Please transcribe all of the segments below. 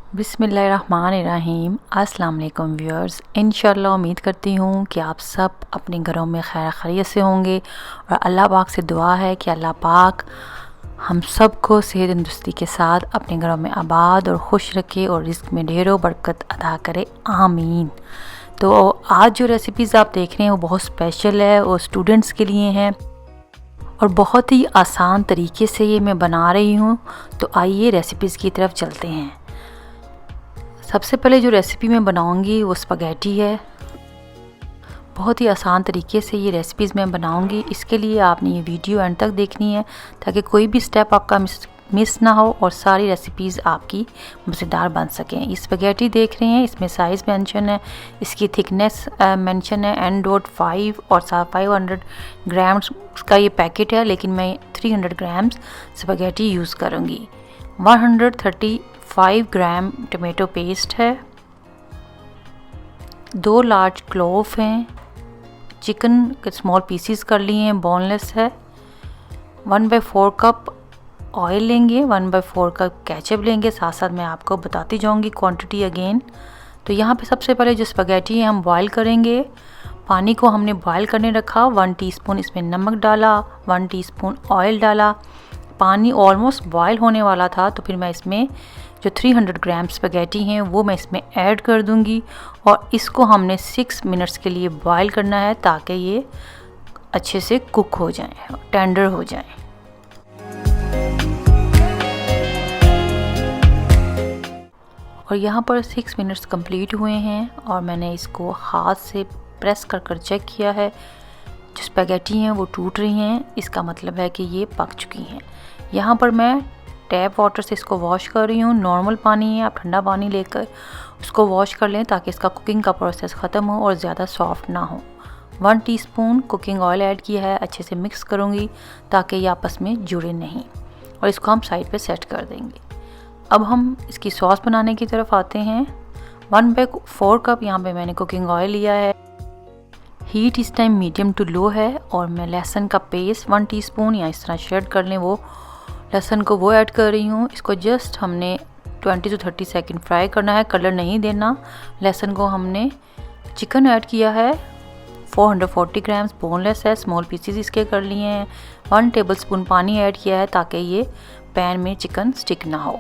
बिस्मिल्लाहिर्रहमानिर्रहीम। अस्सलाम वालेकुम व्यूअर्स। इंशाल्लाह उम्मीद करती हूँ कि आप सब अपने घरों में खैर खैरियत से होंगे और अल्लाह पाक से दुआ है कि अल्लाह पाक हम सब को सेहत तंदुरुस्ती के साथ अपने घरों में आबाद और खुश रखे और रिस्क में ढेरों बरकत अता करे, आमीन। तो आज जो रेसिपीज़ आप देख रहे हैं वो बहुत स्पेशल है और स्टूडेंट्स के लिए हैं और बहुत ही आसान तरीके से ये मैं बना रही हूँ। तो आइए रेसिपीज़ की तरफ चलते हैं। सबसे पहले जो रेसिपी मैं बनाऊंगी वो स्पगेटी है। बहुत ही आसान तरीके से ये रेसिपीज़ मैं बनाऊंगी। इसके लिए आपने ये वीडियो एंड तक देखनी है ताकि कोई भी स्टेप आपका मिस ना हो और सारी रेसिपीज़ आपकी मज़ेदार बन सकें। ये स्पगेटी देख रहे हैं, इसमें साइज़ मेंशन है, इसकी थिकनेस मेंशन है N.5 और 500 ग्राम्स का ये पैकेट है, लेकिन मैं 300 ग्राम्स स्पगेटी यूज़ करूँगी। 135 ग्राम टमाटो पेस्ट है, 2 लार्ज क्लोव हैं, चिकन के स्मॉल पीसीस कर लिए हैं, बोनलेस है। 1/4 कप ऑयल लेंगे, 1/4 कप केचप लेंगे। साथ साथ मैं आपको बताती जाऊंगी क्वांटिटी अगेन। तो यहाँ पे सबसे पहले जो स्पगेटी है हम बॉईल करेंगे। पानी को हमने बॉईल करने रखा। 1 टीस्पून इसमें नमक डाला, 1 टीस्पून ऑयल डाला। पानी ऑलमोस्ट बॉयल होने वाला था तो फिर मैं इसमें जो 300 ग्राम स्पगेटी हैं वो मैं इसमें ऐड कर दूंगी और इसको हमने 6 मिनट्स के लिए बॉईल करना है ताकि ये अच्छे से कुक हो जाए, टेंडर हो जाए। और यहाँ पर 6 मिनट्स कंप्लीट हुए हैं और मैंने इसको हाथ से प्रेस कर चेक किया है। जो स्पगेटी हैं वो टूट रही हैं, इसका मतलब है कि ये पक चुकी हैं। यहाँ पर मैं टैप वाटर से इसको वॉश कर रही हूँ। नॉर्मल पानी है, आप ठंडा पानी लेकर उसको वॉश कर लें ताकि इसका कुकिंग का प्रोसेस ख़त्म हो और ज़्यादा सॉफ्ट ना हो। 1 टीस्पून कुकिंग ऑयल ऐड किया है, अच्छे से मिक्स करूँगी ताकि ये आपस में जुड़े नहीं और इसको हम साइड पे सेट कर देंगे। अब हम इसकी सॉस बनाने की तरफ आते हैं। 1/4 कप यहाँ पे मैंने कुकिंग ऑयल लिया है। हीट इस टाइम मीडियम टू लो है और मैं लहसुन का पेस्ट 1 टीस्पून या इस तरह शेड कर लें वो लहसुन को वो ऐड कर रही हूँ। इसको जस्ट हमने 20 से 30 सेकंड फ्राई करना है, कलर नहीं देना। लहसुन को हमने चिकन ऐड किया है, 440 ग्राम्स बोनलेस है, स्मॉल पीसेस इसके कर लिए हैं। 1 टेबलस्पून पानी ऐड किया है ताकि ये पैन में चिकन स्टिक ना हो।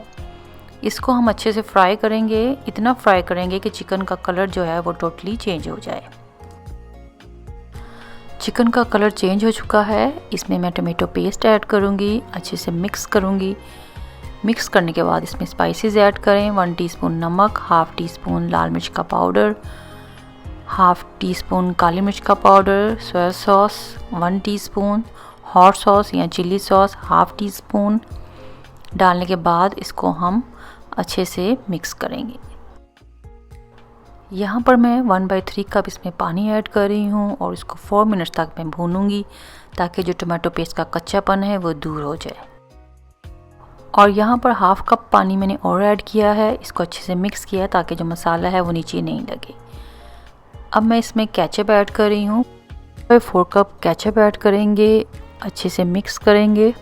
इसको हम अच्छे से फ्राई करेंगे, इतना फ्राई करेंगे कि चिकन का कलर जो है वो टोटली चेंज हो जाए। चिकन का कलर चेंज हो चुका है, इसमें मैं टमाटो पेस्ट ऐड करूँगी, अच्छे से मिक्स करूँगी। मिक्स करने के बाद इसमें स्पाइसेस ऐड करें। 1 टीस्पून नमक, हाफ़ टीस्पून लाल मिर्च का पाउडर, हाफ़ टीस्पून काली मिर्च का powder, soya sauce 1 teaspoon, hot sauce या चिली सॉस हाफ़ टीस्पून डालने के बाद इसको हम अच्छे से मिक्स करेंगे। यहाँ पर मैं 1/3 कप इसमें पानी ऐड कर रही हूँ और इसको 4 मिनट्स तक मैं भूनूंगी ताकि जो टमाटो पेस्ट का कच्चापन है वो दूर हो जाए। और यहाँ पर हाफ़ कप पानी मैंने और ऐड किया है, इसको अच्छे से मिक्स किया है ताकि जो मसाला है वो नीचे नहीं लगे। अब मैं इसमें केचप ऐड कर रही हूँ। 4 कप केचप ऐड करेंगे, अच्छे से मिक्स करेंगे।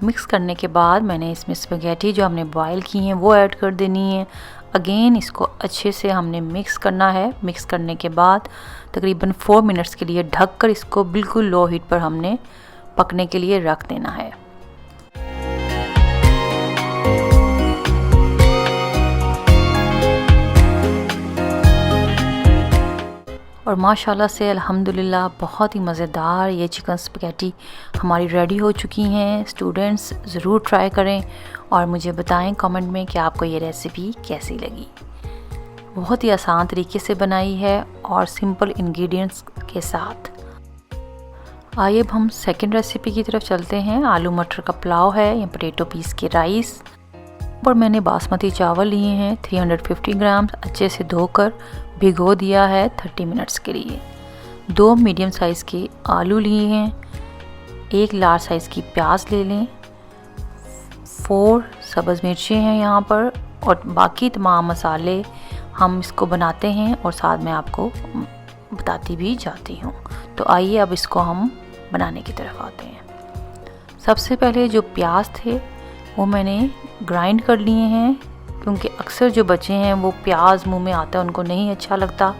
मिक्स करने के बाद मैंने इसमें स्पगेटी जो हमने बॉयल की हैं वो ऐड कर देनी है। अगेन इसको अच्छे से हमने मिक्स करना है। मिक्स करने के बाद तकरीबन 4 मिनट्स के लिए ढककर इसको बिल्कुल लो हीट पर हमने पकने के लिए रख देना है। और माशाल्लाह से अल्हम्दुलिल्लाह बहुत ही मज़ेदार ये चिकन स्पगेटी हमारी रेडी हो चुकी हैं। स्टूडेंट्स ज़रूर ट्राई करें और मुझे बताएं कमेंट में कि आपको ये रेसिपी कैसी लगी। बहुत ही आसान तरीके से बनाई है और सिंपल इंग्रेडिएंट्स के साथ। आइए अब हम सेकंड रेसिपी की तरफ चलते हैं। आलू मटर का पुलाव है या पोटैटो पीस के राइस। पर मैंने बासमती चावल लिए हैं 350 ग्राम, अच्छे से धोकर भिगो दिया है 30 मिनट्स के लिए। 2 मीडियम साइज़ के आलू लिए हैं, 1 लार्ज साइज़ की प्याज ले लें, 4 सब्ज़ मिर्चें हैं यहाँ पर और बाकी तमाम मसाले हम इसको बनाते हैं और साथ में आपको बताती भी जाती हूँ। तो आइए अब इसको हम बनाने की तरफ आते हैं। सबसे पहले जो प्याज थे वो मैंने ग्राइंड कर लिए हैं क्योंकि अक्सर जो बच्चे हैं वो प्याज मुंह में आता है उनको नहीं अच्छा लगता।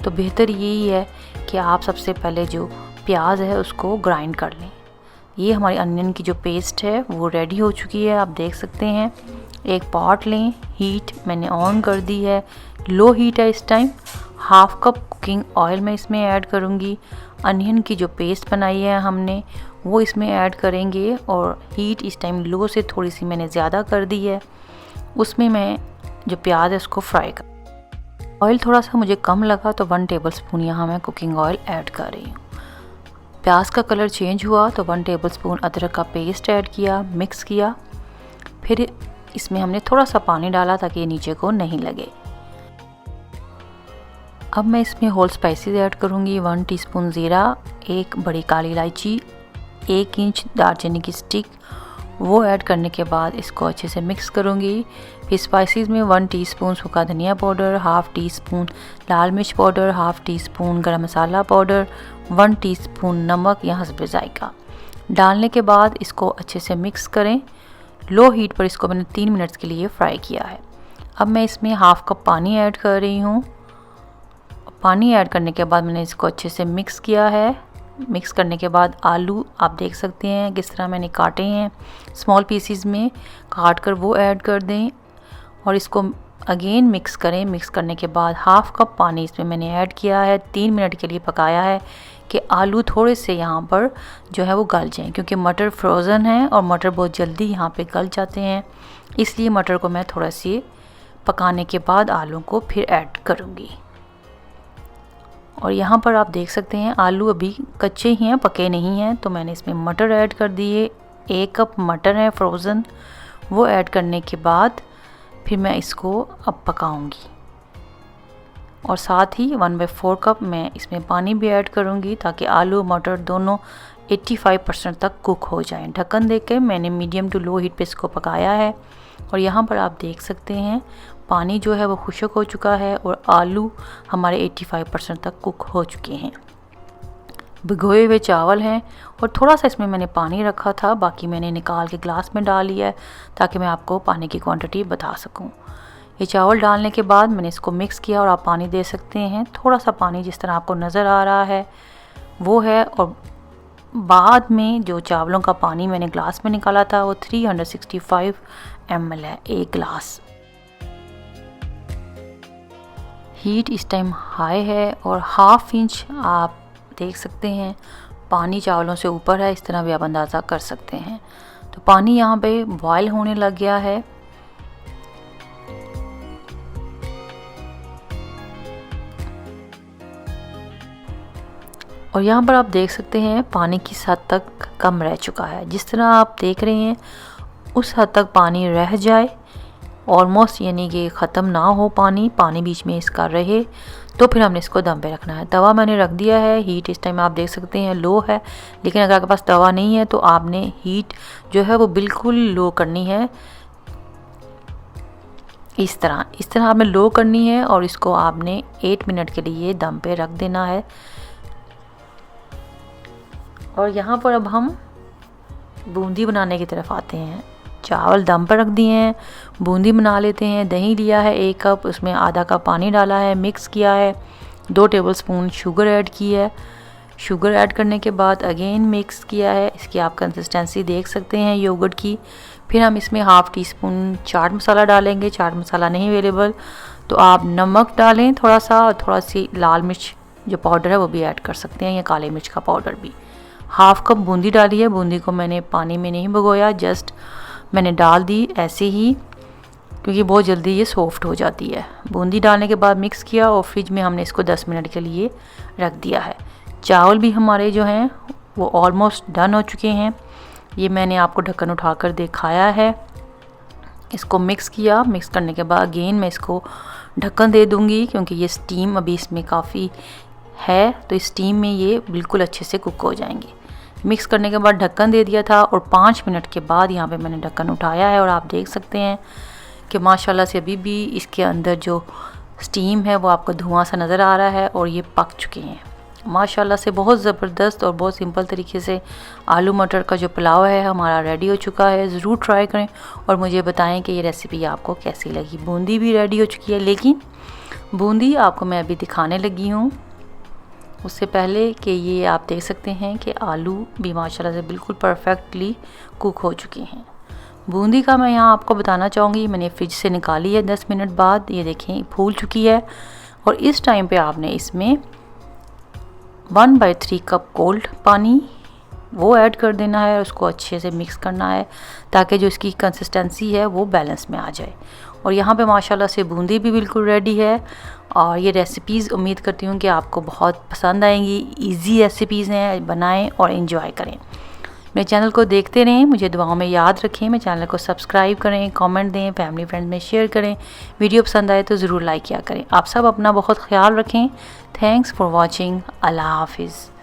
तो बेहतर यही है कि आप सबसे पहले जो प्याज है उसको ग्राइंड कर लें। ये हमारी अनियन की जो पेस्ट है वो रेडी हो चुकी है, आप देख सकते हैं। एक पॉट लें, हीट मैंने ऑन कर दी है, लो हीट है इस time. Half cup cooking oil मैं इसमें ऐड करूँगी। अनियन की जो पेस्ट बनाई है हमने वो इसमें ऐड करेंगे और हीट इस टाइम लो से थोड़ी सी मैंने ज़्यादा कर दी है। उसमें मैं जो प्याज है उसको फ्राई कर, ऑयल थोड़ा सा मुझे कम लगा तो 1 टेबलस्पून यहाँ मैं कुकिंग ऑयल ऐड कर रही हूँ। प्याज का कलर चेंज हुआ तो 1 टेबलस्पून अदरक का पेस्ट ऐड किया, मिक्स किया। फिर इसमें हमने थोड़ा सा पानी डाला ताकि ये नीचे को नहीं लगे। अब मैं इसमें होल स्पाइसेस ऐड करूँगी। 1 टीस्पून ज़ीरा, 1 बड़ी काली इलायची, 1 इंच दालचीनी की स्टिक, वो ऐड करने के बाद इसको अच्छे से मिक्स करूँगी। फिर स्पाइसेस में 1 टीस्पून सूखा धनिया पाउडर, हाफ़ टी स्पून लाल मिर्च पाउडर, हाफ़ टी स्पून गरम मसाला पाउडर, 1 टीस्पून नमक या हस्बे जायका डालने के बाद इसको अच्छे से मिक्स करें। लो हीट पर इसको मैंने 3 मिनट्स के लिए फ्राई किया है। अब मैं इसमें हाफ़ कप पानी ऐड कर रही हूँ। पानी ऐड करने के बाद मैंने इसको अच्छे से मिक्स किया है। मिक्स करने के बाद आलू आप देख सकते हैं किस तरह मैंने काटे हैं, स्मॉल पीसीज में काट कर वो ऐड कर दें और इसको अगेन मिक्स करें। मिक्स करने के बाद हाफ़ कप पानी इसमें मैंने ऐड किया है। 3 मिनट के लिए पकाया है कि आलू थोड़े से यहाँ पर जो है वो गल जाएं, क्योंकि मटर फ्रोज़न है और मटर बहुत जल्दी यहाँ पे गल जाते हैं। इसलिए मटर को मैं थोड़ा सी पकाने के बाद आलू को फिर ऐड करूँगी। और यहाँ पर आप देख सकते हैं आलू अभी कच्चे ही हैं, पके नहीं हैं, तो मैंने इसमें मटर ऐड कर दिए। 1 कप मटर है फ्रोज़न, वो ऐड करने के बाद फिर मैं इसको अब पकाऊंगी। और साथ ही 1/4 कप मैं इसमें पानी भी ऐड करूंगी ताकि आलू मटर दोनों 85% तक कुक हो जाएं। ढक्कन देकर मैंने मीडियम टू लो हीट पे इसको पकाया है। और यहाँ पर आप देख सकते हैं पानी जो है वो खुश्क हो चुका है और आलू हमारे 85% तक कुक हो चुके हैं। भिगोए हुए चावल हैं और थोड़ा सा इसमें मैंने पानी रखा था, बाकी मैंने निकाल के ग्लास में डाल लिया है ताकि मैं आपको पानी की क्वांटिटी बता सकूं। ये चावल डालने के बाद मैंने इसको मिक्स किया और आप पानी दे सकते हैं। थोड़ा सा पानी जिस तरह आपको नज़र आ रहा है वो है। और बाद में जो चावलों का पानी मैंने ग्लास में निकाला था वो 365 ml है, 1 ग्लास। हीट इस टाइम हाई है और 1/2 इंच आप देख सकते हैं पानी चावलों से ऊपर है, इस तरह भी आप अंदाज़ा कर सकते हैं। तो पानी यहाँ पे बॉयल होने लग गया है। और यहाँ पर आप देख सकते हैं पानी की हद तक कम रह चुका है। जिस तरह आप देख रहे हैं उस हद तक पानी रह जाए ऑलमोस्ट, यानी कि ख़त्म ना हो पानी बीच में इसका रहे, तो फिर हमने इसको दम पे रखना है। तवा मैंने रख दिया है, हीट इस टाइम आप देख सकते हैं लो है। लेकिन अगर आपके पास तवा नहीं है तो आपने हीट जो है वो बिल्कुल लो करनी है। इस तरह आपने लो करनी है और इसको आपने 8 मिनट के लिए दम पे रख देना है। और यहाँ पर अब हम बूंदी बनाने की तरफ आते हैं। चावल दम पर रख दिए हैं, बूंदी बना लेते हैं। दही लिया है 1 कप, उसमें आधा कप पानी डाला है, मिक्स किया है। 2 टेबलस्पून शुगर ऐड की है। शुगर ऐड करने के बाद अगेन मिक्स किया है। इसकी आप कंसिस्टेंसी देख सकते हैं योगर्ट की। फिर हम इसमें 1/2 टीस्पून चाट मसाला डालेंगे। चाट मसाला नहीं अवेलेबल तो आप नमक डालें थोड़ा सा, और थोड़ा सी लाल मिर्च जो पाउडर है वो भी ऐड कर सकते हैं, या काले मिर्च का पाउडर भी। 1/2 कप बूंदी डाली है। बूंदी को मैंने पानी में नहीं भिगोया, जस्ट मैंने डाल दी ऐसे ही, क्योंकि बहुत जल्दी ये सॉफ्ट हो जाती है। बूंदी डालने के बाद मिक्स किया और फ्रिज में हमने इसको 10 मिनट के लिए रख दिया है। चावल भी हमारे जो हैं वो ऑलमोस्ट डन हो चुके हैं। ये मैंने आपको ढक्कन उठाकर दिखाया है। इसको मिक्स किया, मिक्स करने के बाद अगेन मैं इसको ढक्कन दे दूँगी, क्योंकि ये स्टीम अभी इसमें काफ़ी है, तो इस स्टीम में ये बिल्कुल अच्छे से कुक हो जाएंगे। मिक्स करने के बाद ढक्कन दे दिया था और 5 मिनट के बाद यहाँ पे मैंने ढक्कन उठाया है और आप देख सकते हैं कि माशाल्लाह से अभी भी इसके अंदर जो स्टीम है वो आपको धुआं सा नज़र आ रहा है और ये पक चुके हैं। माशाल्लाह से बहुत ज़बरदस्त और बहुत सिंपल तरीके से आलू मटर का जो पुलाव है हमारा रेडी हो चुका है। ज़रूर ट्राई करें और मुझे बताएं कि ये रेसिपी आपको कैसी लगी। बूंदी भी रेडी हो चुकी है, लेकिन बूंदी आपको मैं अभी दिखाने लगी हूँ उससे पहले कि ये आप देख सकते हैं कि आलू भी माशाल्लाह से बिल्कुल परफेक्टली कुक हो चुके हैं। बूंदी का मैं यहाँ आपको बताना चाहूँगी, मैंने फ्रिज से निकाली है 10 मिनट बाद, ये देखें फूल चुकी है। और इस टाइम पे आपने इसमें 1/3 कप कोल्ड पानी वो ऐड कर देना है और उसको अच्छे से मिक्स करना है ताकि जो इसकी कंसिस्टेंसी है वो बैलेंस में आ जाए। और यहाँ पे माशाल्लाह से बूंदी भी बिल्कुल रेडी है। और ये रेसिपीज़ उम्मीद करती हूँ कि आपको बहुत पसंद आएंगी। इजी रेसिपीज़ हैं, बनाएं और इन्जॉय करें। मेरे चैनल को देखते रहें, मुझे दुआओं में याद रखें। मेरे चैनल को सब्सक्राइब करें, कमेंट दें, फैमिली फ्रेंड्स में शेयर करें। वीडियो पसंद आए तो ज़रूर लाइक किया करें। आप सब अपना बहुत ख्याल रखें। Thanks for watching. अल्लाह हाफिज़।